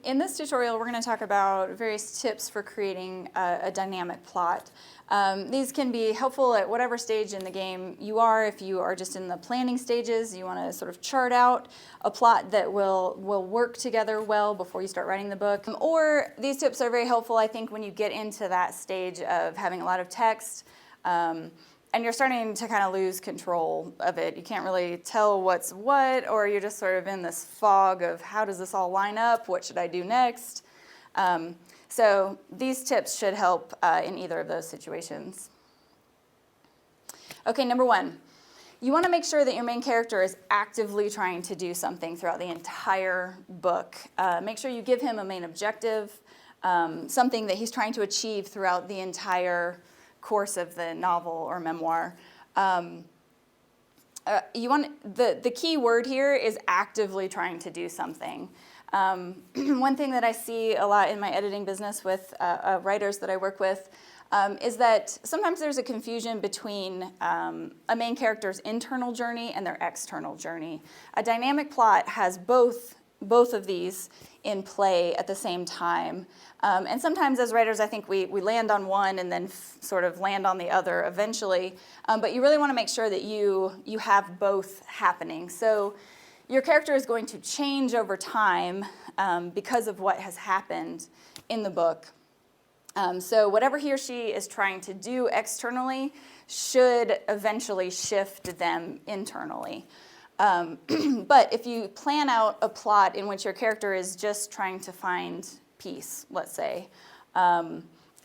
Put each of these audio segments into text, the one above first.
In this tutorial, we're going to talk about various tips for creating a dynamic plot. These can be helpful at whatever stage in the game you are. If you are just in the planning stages, you want to sort of chart out a plot that will work together well before you start writing the book. Or these tips are very helpful, I think, when you get into that stage of having a lot of text, and you're starting to kind of lose control of it. You can't really tell what's what, or you're just sort of in this fog of how does this all line up? What should I do next? So these tips should help in either of those situations. Okay, number one, you want to make sure that your main character is actively trying to do something throughout the entire book. Make sure you give him a main objective, something that he's trying to achieve throughout the entire course of the novel or memoir. The key word here is actively trying to do something. One thing that I see a lot in my editing business with writers that I work with is that sometimes there's a confusion between a main character's internal journey and their external journey. A dynamic plot has both of these in play at the same time. And sometimes as writers, I think we land on one and then sort of land on the other eventually. But you really want to make sure that you have both happening. So your character is going to change over time because of what has happened in the book. So whatever he or she is trying to do externally should eventually shift them internally. But if you plan out a plot in which your character is just trying to find peace, let's say,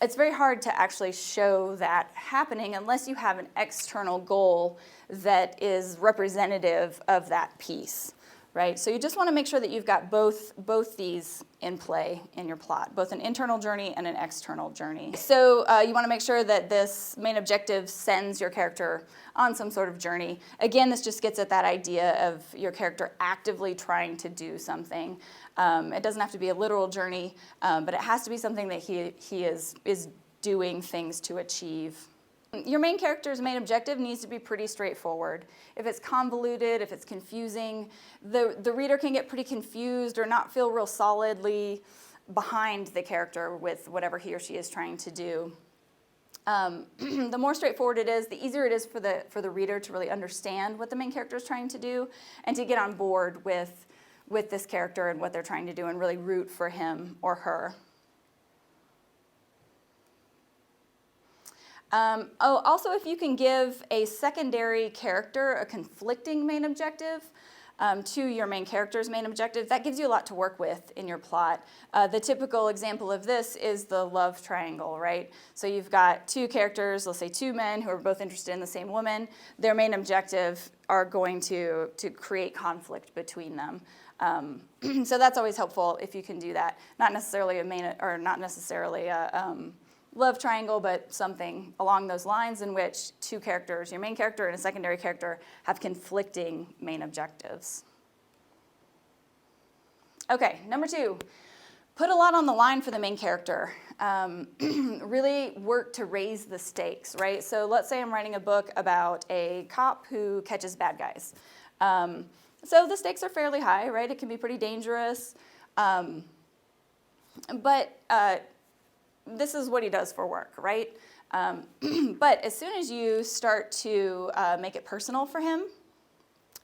it's very hard to actually show that happening unless you have an external goal that is representative of that peace, right? So you just want to make sure that you've got both these in play in your plot, both an internal journey and an external journey. So you want to make sure that this main objective sends your character on some sort of journey. Again, this just gets at that idea of your character actively trying to do something. It doesn't have to be a literal journey, but it has to be something that he is doing things to achieve. Your main character's main objective needs to be pretty straightforward. If it's convoluted, if it's confusing, the reader can get pretty confused or not feel real solidly behind the character with whatever he or she is trying to do. The more straightforward it is, the easier it is for the reader to really understand what the main character is trying to do and to get on board with this character and what they're trying to do and really root for him or her. Also, if you can give a secondary character a conflicting main objective to your main character's main objective, that gives you a lot to work with in your plot. The typical example of this is the love triangle, right? So you've got two characters, let's say two men who are both interested in the same woman. Their main objective are going to create conflict between them. So that's always helpful if you can do that. Not necessarily a love triangle, but something along those lines in which two characters, your main character and a secondary character, have conflicting main objectives. Okay, number two, put a lot on the line for the main character. Really work to raise the stakes, right? So let's say I'm writing a book about a cop who catches bad guys. So the stakes are fairly high, right? It can be pretty dangerous. But this is what he does for work, right? But as soon as you start to make it personal for him,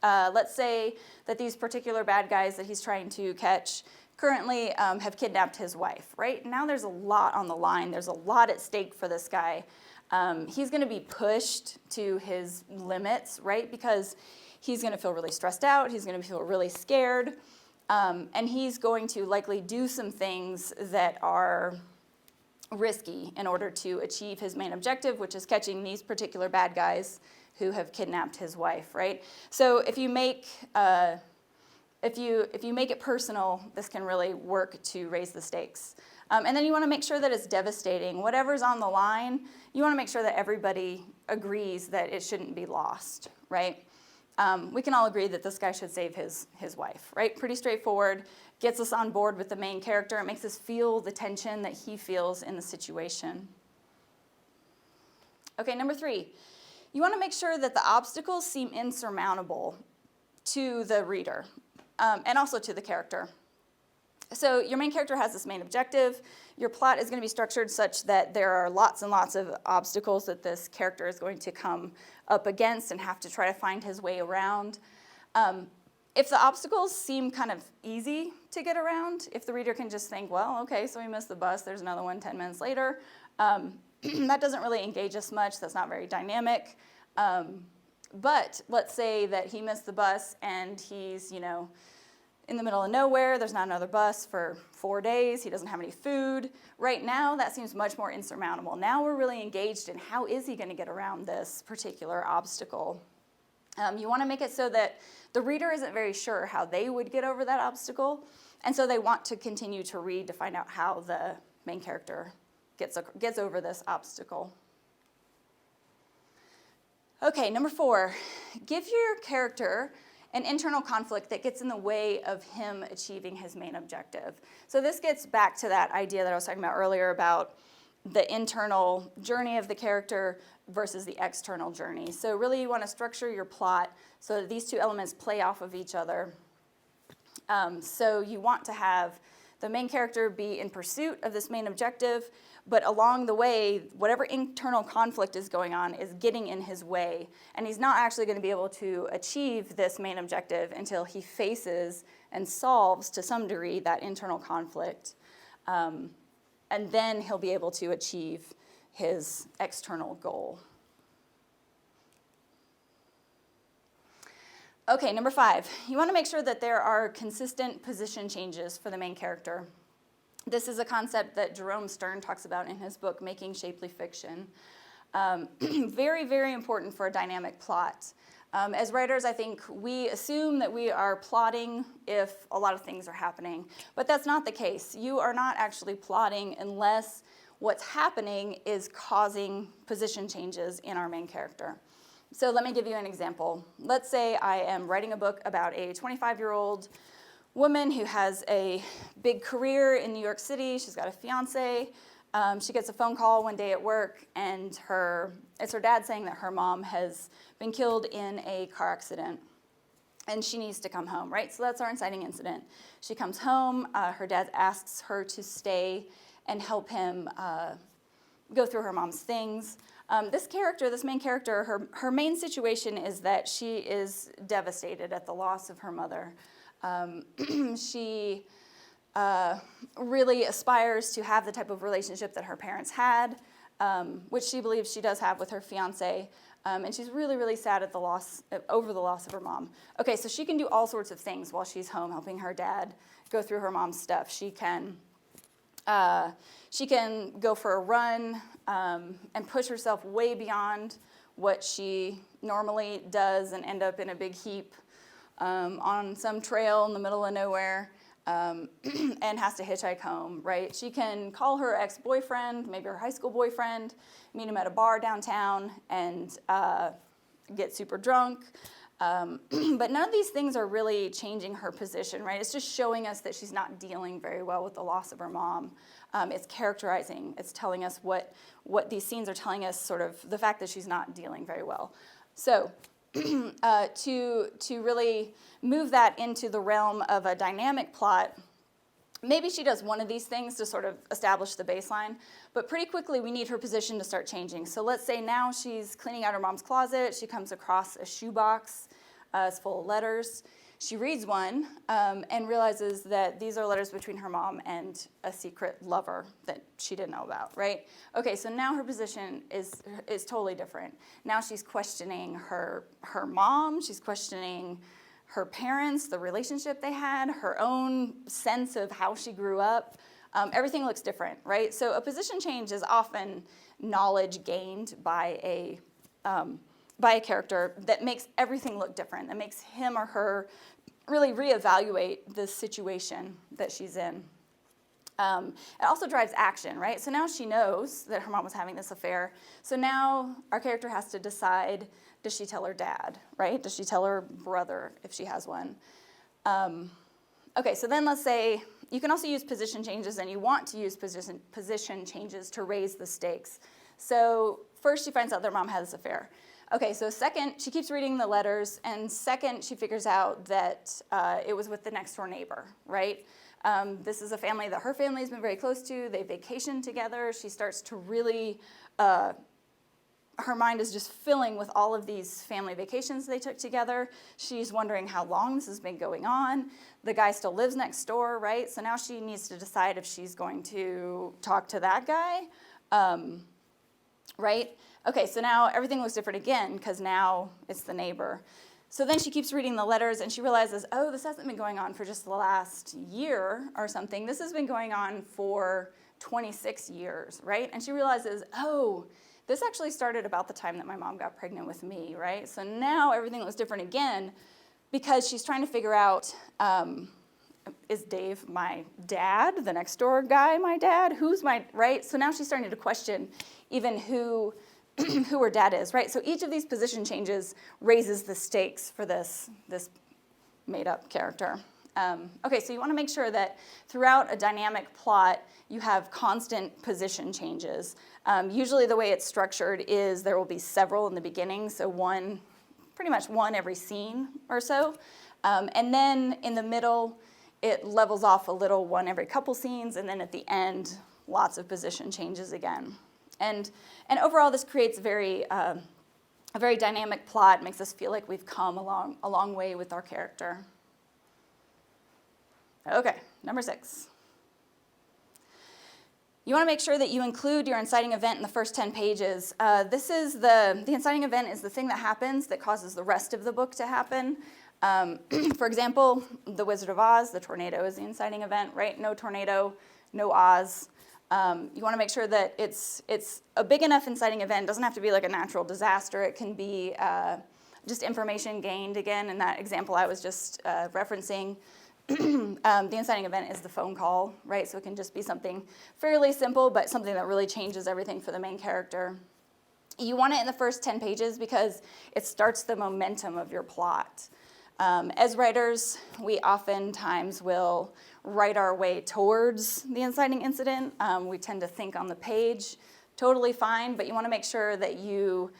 let's say that these particular bad guys that he's trying to catch currently have kidnapped his wife, right? Now there's a lot on the line. There's a lot at stake for this guy. He's going to be pushed to his limits, right? Because he's going to feel really stressed out. He's going to feel really scared. And he's going to likely do some things that are risky in order to achieve his main objective, which is catching these particular bad guys who have kidnapped his wife, right? So if you make it personal, this can really work to raise the stakes. And then you want to make sure that it's devastating. Whatever's on the line, you want to make sure that everybody agrees that it shouldn't be lost, right? We can all agree that this guy should save his wife, right? Pretty straightforward. Gets us on board with the main character. It makes us feel the tension that he feels in the situation. Okay, number three, you want to make sure that the obstacles seem insurmountable to the reader and also to the character. So your main character has this main objective. Your plot is going to be structured such that there are lots and lots of obstacles that this character is going to come up against and have to try to find his way around. If the obstacles seem kind of easy to get around, if the reader can just think, well, okay, so we missed the bus, there's another one 10 minutes later, that doesn't really engage us much. That's not very dynamic. But let's say that he missed the bus and he's, in the middle of nowhere, there's not another bus for 4 days, he doesn't have any food. Right now, that seems much more insurmountable. Now we're really engaged in how is he going to get around this particular obstacle. You want to make it so that the reader isn't very sure how they would get over that obstacle, and so they want to continue to read to find out how the main character gets over this obstacle. Okay, number 4, give your character an internal conflict that gets in the way of him achieving his main objective. So this gets back to that idea that I was talking about earlier about the internal journey of the character versus the external journey. So really you want to structure your plot so that these two elements play off of each other. So you want to have the main character be in pursuit of this main objective, but along the way, whatever internal conflict is going on is getting in his way, and he's not actually going to be able to achieve this main objective until he faces and solves, to some degree, that internal conflict. And then he'll be able to achieve his external goal. Okay, number 5, you want to make sure that there are consistent position changes for the main character. This is a concept that Jerome Stern talks about in his book, Making Shapely Fiction. Very, very important for a dynamic plot. As writers, I think we assume that we are plotting if a lot of things are happening, but that's not the case. You are not actually plotting unless what's happening is causing position changes in our main character. So let me give you an example. Let's say I am writing a book about a 25-year-old woman who has a big career in New York City. She's got a fiance. She gets a phone call one day at work, and it's her dad saying that her mom has been killed in a car accident, and she needs to come home, right? So that's our inciting incident. She comes home. Her dad asks her to stay and help him go through her mom's things. This main character, her main situation is that she is devastated at the loss of her mother. She really aspires to have the type of relationship that her parents had, which she believes she does have with her fiance, and she's really, really sad at over the loss of her mom. Okay, so she can do all sorts of things while she's home helping her dad go through her mom's stuff. She can go for a run and push herself way beyond what she normally does and end up in a big heap on some trail in the middle of nowhere, and has to hitchhike home, right? She can call her ex-boyfriend, maybe her high school boyfriend, meet him at a bar downtown, and get super drunk. But none of these things are really changing her position, right? It's just showing us that she's not dealing very well with the loss of her mom. It's characterizing, it's telling us what these scenes are telling us, sort of the fact that she's not dealing very well. So to really move that into the realm of a dynamic plot, maybe she does one of these things to sort of establish the baseline, but pretty quickly we need her position to start changing. So let's say now she's cleaning out her mom's closet. She comes across a shoebox. It's full of letters. She reads one and realizes that these are letters between her mom and a secret lover that she didn't know about, right? Okay, so now her position is totally different. Now she's questioning her mom. She's questioning her parents, the relationship they had, her own sense of how she grew up. Everything looks different, right? So a position change is often knowledge gained by a character that makes everything look different, that makes him or her really reevaluate the situation that she's in. It also drives action, right? So now she knows that her mom was having this affair. So now our character has to decide, does she tell her dad, right? Does she tell her brother if she has one? Okay, so then let's say you can also use position changes, and you want to use position changes to raise the stakes. So first she finds out their mom has this affair. Okay, so second, she keeps reading the letters, and second, she figures out that it was with the next door neighbor, right? This is a family that her family has been very close to. They vacation together. She starts to really, her mind is just filling with all of these family vacations they took together. She's wondering how long this has been going on. The guy still lives next door, right? So now she needs to decide if she's going to talk to that guy, right? Okay, so now everything looks different again because now it's the neighbor. So then she keeps reading the letters and she realizes, oh, this hasn't been going on for just the last year or something. This has been going on for 26 years, right? And she realizes, oh, this actually started about the time that my mom got pregnant with me, right? So now everything looks different again because she's trying to figure out, is Dave my dad, the next door guy my dad? Who's my, right? So now she's starting to question even who her dad is, right? So each of these position changes raises the stakes for this made-up character. Okay, so you want to make sure that throughout a dynamic plot, you have constant position changes. Usually the way it's structured is there will be several in the beginning, so pretty much one every scene or so. And then in the middle, it levels off a little, one every couple scenes, and then at the end, lots of position changes again. And overall, this creates a very dynamic plot, makes us feel like we've come a long way with our character. Okay, number 6. You want to make sure that you include your inciting event in the first 10 pages. The inciting event is the thing that happens that causes the rest of the book to happen. For example, The Wizard of Oz, the tornado is the inciting event, right? No tornado, no Oz. You want to make sure that it's a big enough inciting event. It doesn't have to be like a natural disaster. It can be just information gained, again, in that example I was just referencing. The inciting event is the phone call, right? So it can just be something fairly simple, but something that really changes everything for the main character. You want it in the first 10 pages because it starts the momentum of your plot. As writers, we oftentimes will write our way towards the inciting incident. We tend to think on the page, totally fine, but you want to make sure that you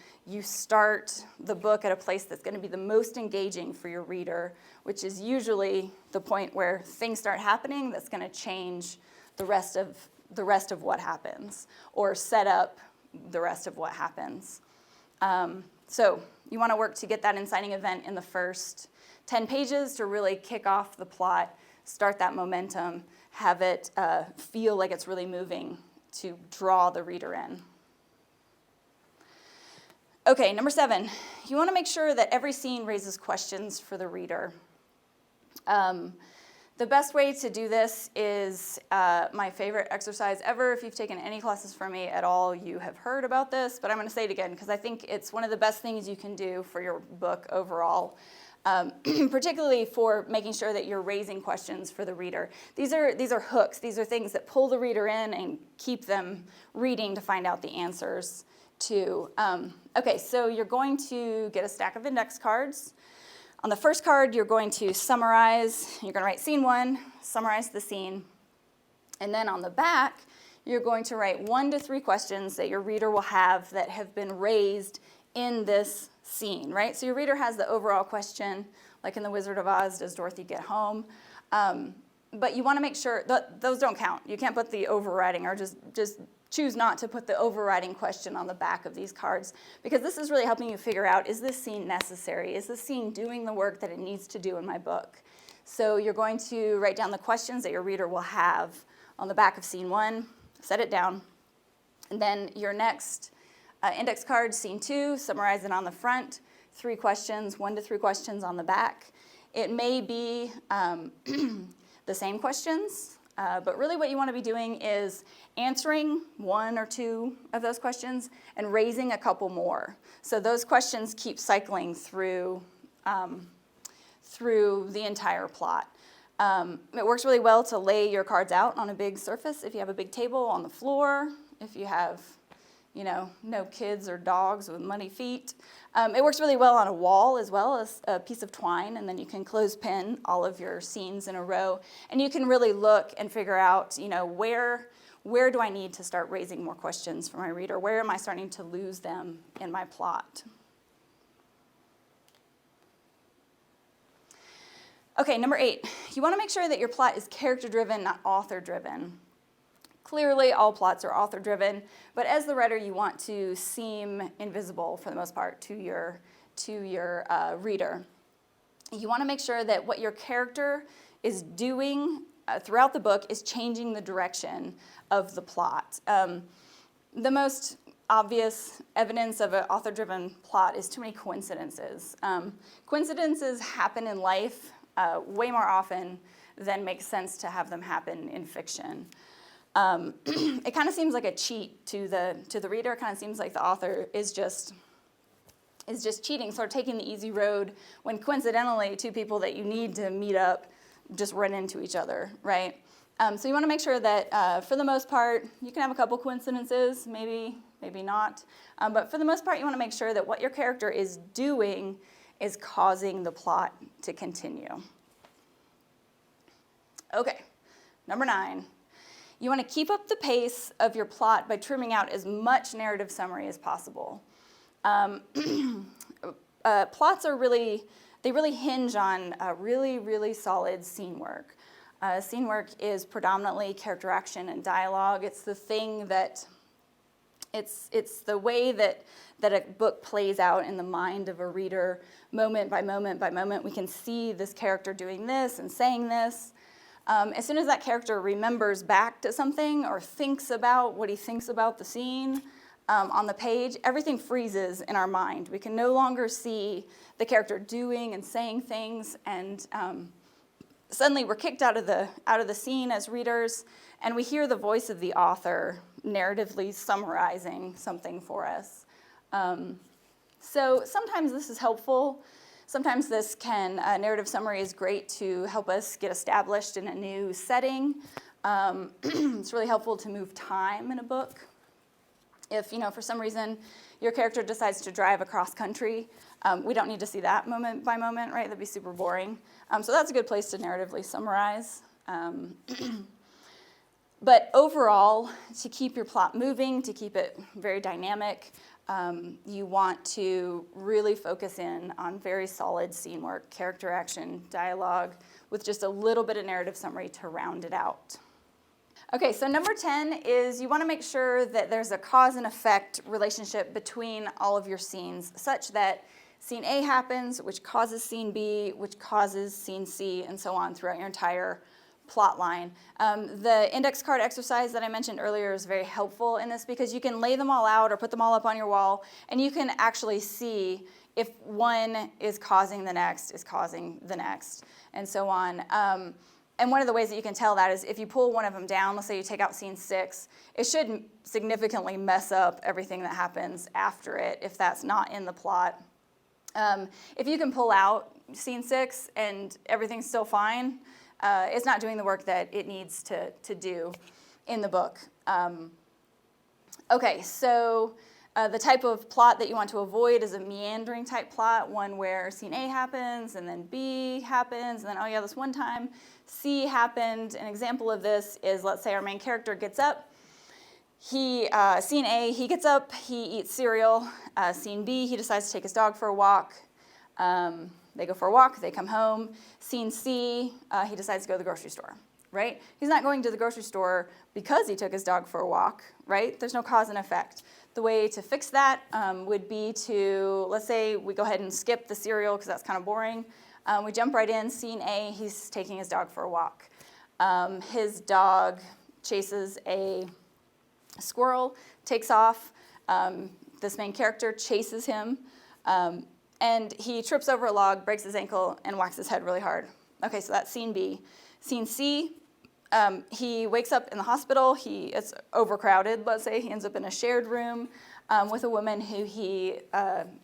start the book at a place that's going to be the most engaging for your reader, which is usually the point where things start happening that's going to change the rest of what happens, or set up the rest of what happens. So you want to work to get that inciting event in the first 10 pages to really kick off the plot, start that momentum, have it feel like it's really moving to draw the reader in. Okay, number 7, you want to make sure that every scene raises questions for the reader. The best way to do this is my favorite exercise ever. If you've taken any classes from me at all, you have heard about this, but I'm going to say it again because I think it's one of the best things you can do for your book overall. Particularly for making sure that you're raising questions for the reader. These are hooks. These are things that pull the reader in and keep them reading to find out the answers to. Okay, so you're going to get a stack of index cards. On the first card, you're going to summarize. You're going to write scene 1, summarize the scene. And then on the back, you're going to write 1 to 3 questions that your reader will have that have been raised in this scene, right? So your reader has the overall question, like in The Wizard of Oz, does Dorothy get home? But you want to make sure that those don't count. You can't put the overriding, or just choose not to put the overriding question on the back of these cards, because this is really helping you figure out, is this scene necessary? Is this scene doing the work that it needs to do in my book? So you're going to write down the questions that your reader will have on the back of scene 1, set it down, and then your next index card, scene 2, summarize it on the front, 3 questions, 1 to 3 questions on the back. It may be the same questions, but really what you want to be doing is answering 1 or 2 of those questions and raising a couple more. So those questions keep cycling through the entire plot. It works really well to lay your cards out on a big surface. If you have a big table, on the floor, if you have no kids or dogs with muddy feet. It works really well on a wall as well as a piece of twine, and then you can clothespin all of your scenes in a row. And you can really look and figure out, where do I need to start raising more questions for my reader? Where am I starting to lose them in my plot? Okay, number 8, you want to make sure that your plot is character-driven, not author-driven. Clearly, all plots are author-driven, but as the writer, you want to seem invisible, for the most part, to your reader. You want to make sure that what your character is doing throughout the book is changing the direction of the plot. The most obvious evidence of an author-driven plot is too many coincidences. Coincidences happen in life way more often than makes sense to have them happen in fiction. It kind of seems like a cheat to the reader. It kind of seems like the author is just cheating, sort of taking the easy road when coincidentally two people that you need to meet up just run into each other, right? So you want to make sure that for the most part, you can have a couple coincidences, maybe not, but for the most part, you want to make sure that what your character is doing is causing the plot to continue. Okay, number 9. You want to keep up the pace of your plot by trimming out as much narrative summary as possible. Plots are really hinge on really, really solid scene work. Scene work is predominantly character action and dialogue. It's the thing that, it's the way that a book plays out in the mind of a reader, moment by moment by moment. We can see this character doing this and saying this. As soon as that character remembers back to something or thinks about what he thinks about the scene on the page, everything freezes in our mind. We can no longer see the character doing and saying things, and suddenly we're kicked out of the scene as readers, and we hear the voice of the author narratively summarizing something for us. So sometimes this is helpful. Sometimes this narrative summary is great to help us get established in a new setting. It's really helpful to move time in a book. If, for some reason your character decides to drive across country, we don't need to see that moment by moment, right? That'd be super boring. So that's a good place to narratively summarize. But overall, to keep your plot moving, to keep it very dynamic, you want to really focus in on very solid scene work, character action, dialogue, with just a little bit of narrative summary to round it out. Okay, so number 10 is you want to make sure that there's a cause and effect relationship between all of your scenes, such that scene A happens, which causes scene B, which causes scene C, and so on throughout your entire plot line. The index card exercise that I mentioned earlier is very helpful in this because you can lay them all out or put them all up on your wall, and you can actually see if one is causing the next, and so on. And one of the ways that you can tell that is if you pull one of them down, let's say you take out scene 6, it should significantly mess up everything that happens after it if that's not in the plot. If you can pull out scene 6 and everything's still fine, it's not doing the work that it needs to do in the book. Okay, so the type of plot that you want to avoid is a meandering type plot, one where scene A happens, and then B happens, and then, oh yeah, this one time C happened. An example of this is, let's say our main character gets up. Scene A, he gets up, he eats cereal. Scene B, he decides to take his dog for a walk. They go for a walk, they come home. Scene C, he decides to go to the grocery store, right? He's not going to the grocery store because he took his dog for a walk, right? There's no cause and effect. The way to fix that would be to, let's say we go ahead and skip the cereal because that's kind of boring. We jump right in, scene A, he's taking his dog for a walk. His dog chases a squirrel, takes off. This main character chases him, and he trips over a log, breaks his ankle, and whacks his head really hard. Okay, so that's scene B. Scene C, he wakes up in the hospital. It's overcrowded, let's say. He ends up in a shared room with a woman who he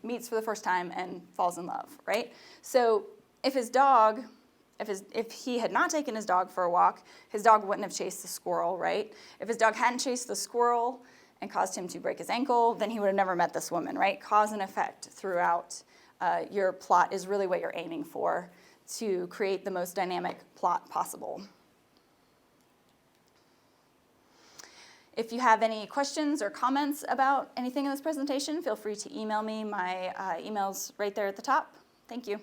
meets for the first time and falls in love, right? So if he had not taken his dog for a walk, his dog wouldn't have chased the squirrel, right? If his dog hadn't chased the squirrel and caused him to break his ankle, then he would have never met this woman, right? Cause and effect throughout your plot is really what you're aiming for to create the most dynamic plot possible. If you have any questions or comments about anything in this presentation, feel free to email me. My email's right there at the top. Thank you.